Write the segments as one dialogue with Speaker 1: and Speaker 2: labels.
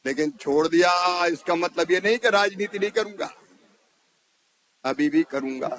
Speaker 1: लेकिन छोड़ दिया इसका मतलब ये नहीं कि राजनीति नहीं करूंगा, अभी भी करूंगा।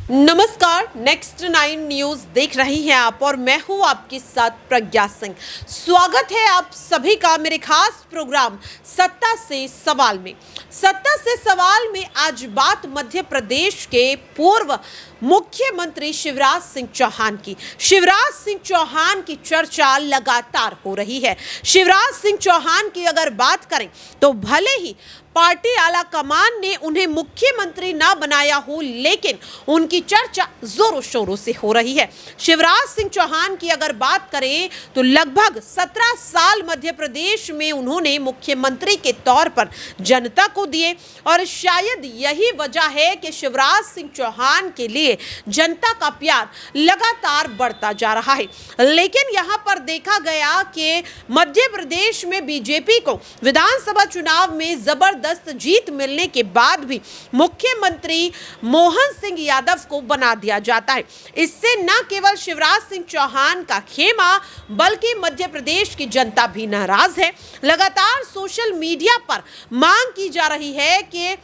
Speaker 2: नमस्कार, नेक्स्ट 9 न्यूज देख रही हैं आप और मैं हूं आपके साथ प्रज्ञा सिंह। स्वागत है आप सभी का मेरे खास प्रोग्राम सत्ता से सवाल में। सत्ता से सवाल में आज बात मध्य प्रदेश के पूर्व मुख्यमंत्री शिवराज सिंह चौहान की। शिवराज सिंह चौहान की चर्चा लगातार हो रही है। शिवराज सिंह चौहान की अगर बात करें तो भले ही पार्टी आला कमान ने उन्हें मुख्यमंत्री ना बनाया हो, लेकिन उनकी चर्चा जोरों शोरों से हो रही है। शिवराज सिंह चौहान की अगर बात करें तो लगभग 17 साल मध्य प्रदेश में उन्होंने मुख्यमंत्री के तौर पर जनता को दिए और शायद यही वजह है कि शिवराज सिंह चौहान के लिए जनता का प्यार लगातार बढ़ता जा रहा है। लेकिन यहां पर देखा गया कि मध्य प्रदेश में बीजेपी को विधानसभा चुनाव में जबरदस्त जीत मिलने के बाद भी मुख्यमंत्री मोहन सिंह यादव को बना दिया जाता है। इससे न केवल शिवराज सिंह चौहान का खेमा बल्कि मध्य प्रदेश की जनता भी नाराज है। लगातार सोशल मीडिया पर मांग की जा रही है कि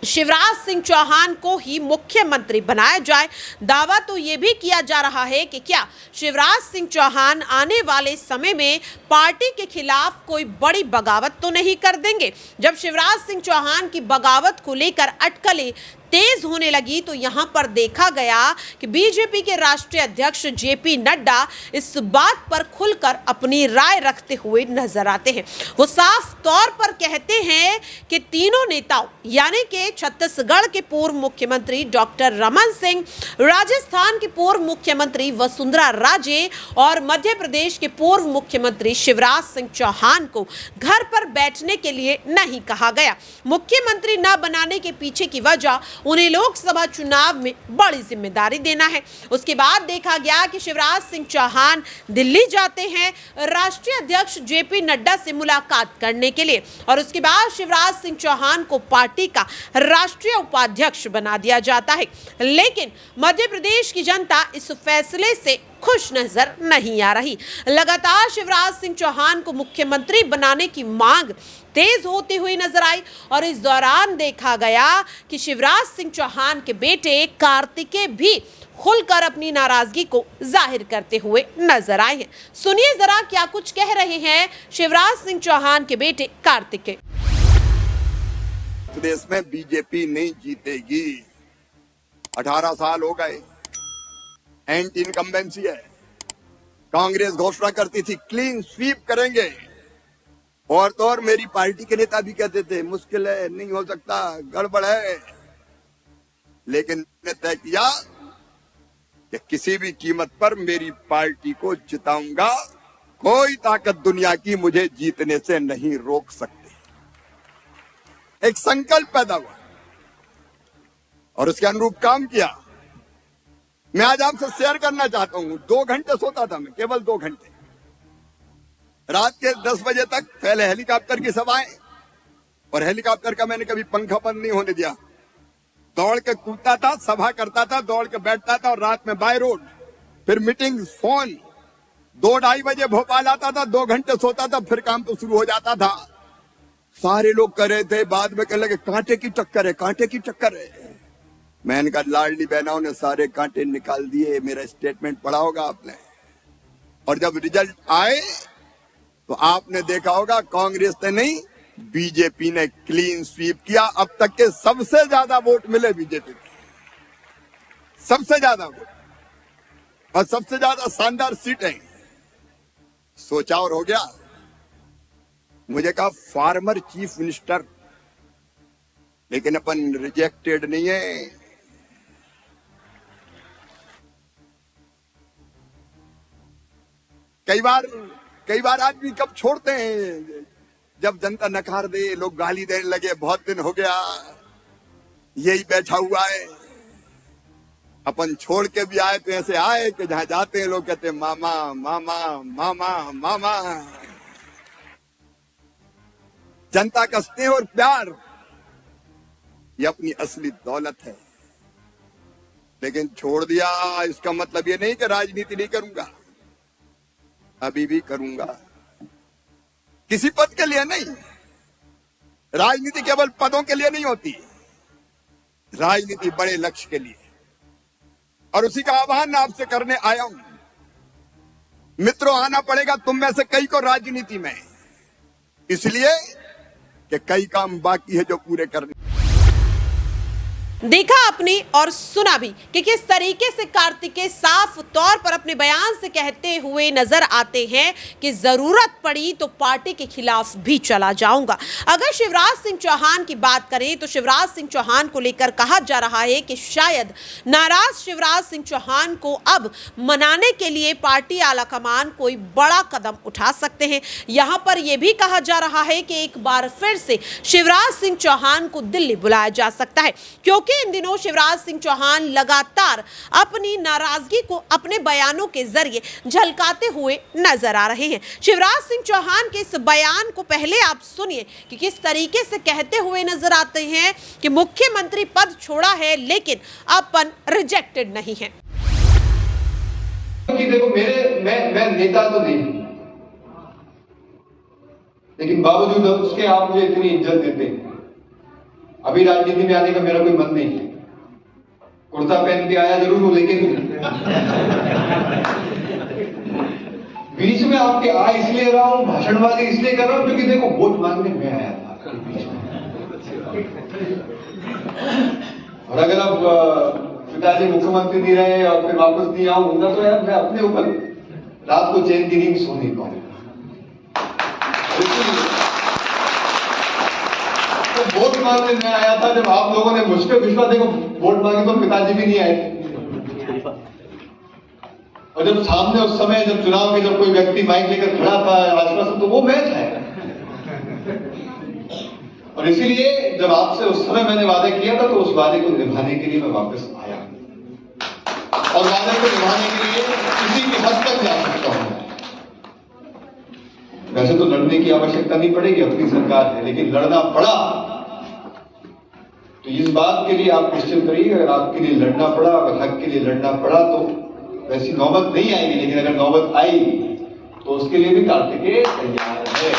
Speaker 2: शिवराज सिंह चौहान को ही मुख्यमंत्री बनाया जाए। दावा तो ये भी किया जा रहा है कि क्या शिवराज सिंह चौहान आने वाले समय में पार्टी के खिलाफ कोई बड़ी बगावत तो नहीं कर देंगे। जब शिवराज सिंह चौहान की बगावत को लेकर अटकलें तेज होने लगी तो यहां पर देखा गया कि बीजेपी के राष्ट्रीय अध्यक्ष जेपी नड्डा इस बात पर खुलकर अपनी राय रखते हुए नजर आते हैं। वो साफ तौर पर कहते हैं कि तीनों नेताओं यानी कि छत्तीसगढ़ के पूर्व मुख्यमंत्री डॉक्टर रमन सिंह, राजस्थान के पूर्व मुख्यमंत्री वसुंधरा राजे और मध्य प्रदेश के पूर्व मुख्यमंत्री शिवराज सिंह चौहान को घर पर बैठने के लिए नहीं कहा गया। मुख्यमंत्री न बनाने के पीछे की वजह उन्हें लोकसभा चुनाव में बड़ी जिम्मेदारी देना है। उसके बाद देखा गया कि शिवराज सिंह चौहान दिल्ली जाते हैं राष्ट्रीय अध्यक्ष जेपी नड्डा से मुलाकात करने के लिए और उसके बाद शिवराज सिंह चौहान को पार्टी का राष्ट्रीय उपाध्यक्ष बना दिया जाता है। लेकिन मध्य प्रदेश की जनता इस फैसले से खुश नजर नहीं आ रही। लगातार शिवराज सिंह चौहान को मुख्यमंत्री बनाने की मांग तेज होती हुई नजर आई और इस दौरान देखा गया कि शिवराज सिंह चौहान के बेटे कार्तिकेय भी खुलकर अपनी नाराजगी को जाहिर करते हुए नजर आए हैं। सुनिए जरा क्या कुछ कह रहे हैं शिवराज सिंह चौहान के बेटे कार्तिकेय।
Speaker 1: प्रदेश में बीजेपी नहीं जीतेगी। 18 साल हो गए, एंटी इनकम्बेंसी है। कांग्रेस घोषणा करती थी क्लीन स्वीप करेंगे और तो और मेरी पार्टी के नेता भी कहते थे मुश्किल है, नहीं हो सकता, गड़बड़ है। लेकिन मैंने तय किया कि किसी भी कीमत पर मेरी पार्टी को जिताऊंगा। कोई ताकत दुनिया की मुझे जीतने से नहीं रोक सकती। एक संकल्प पैदा हुआ और उसके अनुरूप काम किया। मैं आज आपसे शेयर करना चाहता हूं। 2 घंटे सोता था मैं, केवल 2 घंटे। रात के 10 बजे तक पहले हेलीकॉप्टर की सभाएं, और हेलीकॉप्टर का मैंने कभी पंखा बंद नहीं होने दिया। दौड़ के कूदता था, सभा करता था, दौड़ के बैठता था और रात में बाय रोड, फिर मीटिंग, फोन। 2-2:30 बजे भोपाल आता था, 2 घंटे सोता था, फिर काम तो शुरू हो जाता था। सारे लोग कर रहे थे, बाद में कहने लगे कांटे की टक्कर है, कांटे की टक्कर है। मैंने कहा लाडली बहनों ने सारे कांटे निकाल दिए। मेरा स्टेटमेंट पढ़ा होगा आपने। और जब रिजल्ट आए तो आपने देखा होगा कांग्रेस ने नहीं, बीजेपी ने क्लीन स्वीप किया। अब तक के सबसे ज्यादा वोट मिले बीजेपी को, सबसे ज्यादा वोट और सबसे ज्यादा शानदार सीटें। सोचा और हो गया। मुझे कहा फार्मर चीफ मिनिस्टर, लेकिन अपन रिजेक्टेड नहीं है। कई बार आदमी कब छोड़ते हैं, जब जनता नकार दे, लोग गाली देने लगे, बहुत दिन हो गया यही बैठा हुआ है। अपन छोड़ के भी आए तो ऐसे आए कि जहां जाते हैं लोग कहते हैं मामा मामा मामा मामा। जनता का स्नेह और प्यार ये अपनी असली दौलत है। लेकिन छोड़ दिया इसका मतलब ये नहीं कि राजनीति नहीं करूंगा, अभी भी करूंगा। किसी पद के लिए नहीं, राजनीति केवल पदों के लिए नहीं होती, राजनीति बड़े लक्ष्य के लिए। और उसी का आह्वान आपसे करने आया हूं। मित्रों, आना पड़ेगा तुम में से कई को राजनीति में, इसलिए कि कई काम बाकी है जो पूरे करने।
Speaker 2: देखा आपने और सुना भी कि किस तरीके से कार्तिकेय साफ तौर पर अपने बयान से कहते हुए नजर आते हैं कि जरूरत पड़ी तो पार्टी के खिलाफ भी चला जाऊंगा। अगर शिवराज सिंह चौहान की बात करें तो शिवराज सिंह चौहान को लेकर कहा जा रहा है कि शायद नाराज शिवराज सिंह चौहान को अब मनाने के लिए पार्टी आलाकमान कोई बड़ा कदम उठा सकते हैं। यहां पर यह भी कहा जा रहा है कि एक बार फिर से शिवराज सिंह चौहान को दिल्ली बुलाया जा सकता है, क्योंकि इन दिनों शिवराज सिंह चौहान लगातार अपनी नाराजगी को अपने बयानों के जरिए झलकाते हुए नजर आ रहे हैं। शिवराज सिंह चौहान के इस बयान को पहले आप सुनिए कि किस तरीके से कहते हुए नजर आते हैं कि मुख्यमंत्री पद छोड़ा है लेकिन अपन रिजेक्टेड नहीं है।
Speaker 3: देखो मैं नेता तो नहीं, लेकिन बावजूद उसके आप मुझे इतनी इज्जत देते हैं। अभी राजनीति में आने का मेरा कोई मन नहीं है। कुर्ता पहन के आया जरूर हूं, लेकिन बीच में आपके आ इसलिए रहा हूं, भाषणबाजी इसलिए कर रहा हूं क्योंकि देखो वोट मांगने में आया था बीच में। और अगर अब पिताजी मुख्यमंत्री नहीं रहे और फिर वापस नहीं आऊंगा तो यार मैं अपने ऊपर रात को चैन की नींद सो नहीं पाऊंगा। तो वोट मांगने में आया था, जब आप लोगों ने मुझ पर विश्वास, देखो वोट मांगे तो पिताजी भी नहीं आए। और जब सामने उस समय जब चुनाव में जब कोई व्यक्ति माइक लेकर खड़ा था आश्वासन, तो वो मैं था। और इसीलिए जब आपसे उस समय मैंने वादा किया था तो उस वादे को निभाने के लिए मैं वापस आया, और वादे को निभाने के लिए किसी भी हद तक जा सकता हूं। वैसे तो लड़ने की आवश्यकता नहीं पड़ेगी, अपनी सरकार है, लेकिन लड़ना पड़ा तो इस बात के लिए आप निश्चित रहिए, अगर आपके लिए लड़ना पड़ा, अगर हक के लिए लड़ना पड़ा तो वैसी नौबत नहीं आएगी, लेकिन अगर नौबत आई तो उसके लिए भी कार्तिकेय तैयार है।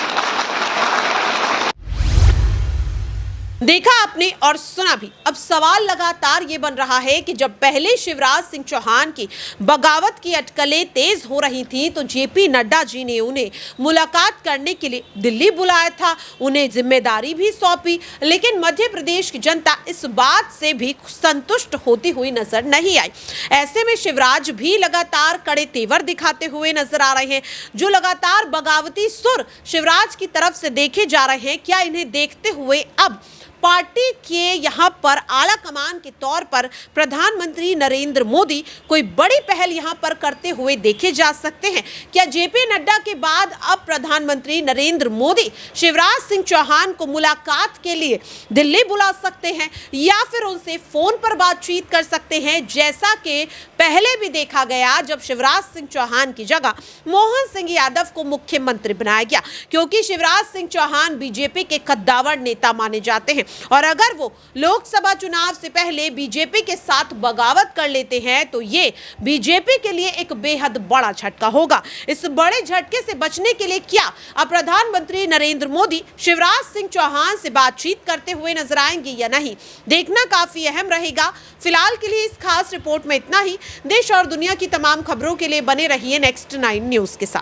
Speaker 2: देखा आपने और सुना भी। अब सवाल लगातार ये बन रहा है कि जब पहले शिवराज सिंह चौहान की बगावत की अटकलें तेज हो रही थी तो जेपी नड्डा जी ने उन्हें मुलाकात करने के लिए दिल्ली बुलाया था, उन्हें जिम्मेदारी भी सौंपी, लेकिन मध्य प्रदेश की जनता इस बात से भी संतुष्ट होती हुई नजर नहीं आई। ऐसे में शिवराज भी लगातार कड़े तेवर दिखाते हुए नजर आ रहे हैं। जो लगातार बगावती सुर शिवराज की तरफ से देखे जा रहे हैं, क्या इन्हें देखते हुए अब पार्टी के यहां पर आला कमान के तौर पर प्रधानमंत्री नरेंद्र मोदी कोई बड़ी पहल यहां पर करते हुए देखे जा सकते हैं? क्या जेपी नड्डा के बाद अब प्रधानमंत्री नरेंद्र मोदी शिवराज सिंह चौहान को मुलाकात के लिए दिल्ली बुला सकते हैं या फिर उनसे फोन पर बातचीत कर सकते हैं, जैसा कि पहले भी देखा गया जब शिवराज सिंह चौहान की जगह मोहन सिंह यादव को मुख्यमंत्री बनाया गया, क्योंकि शिवराज सिंह चौहान बीजेपी के कद्दावर नेता माने जाते हैं और अगर वो लोकसभा चुनाव से पहले बीजेपी के साथ बगावत कर लेते हैं तो ये बीजेपी के लिए एक बेहद बड़ा झटका होगा। इस बड़े झटके से बचने के लिए क्या अब प्रधानमंत्री नरेंद्र मोदी शिवराज सिंह चौहान से बातचीत करते हुए नजर आएंगे या नहीं, देखना काफी अहम रहेगा। फिलहाल के लिए इस खास रिपोर्ट में इतना ही। देश और दुनिया की तमाम खबरों के लिए बने रहिए नेक्स्ट 9 न्यूज के साथ।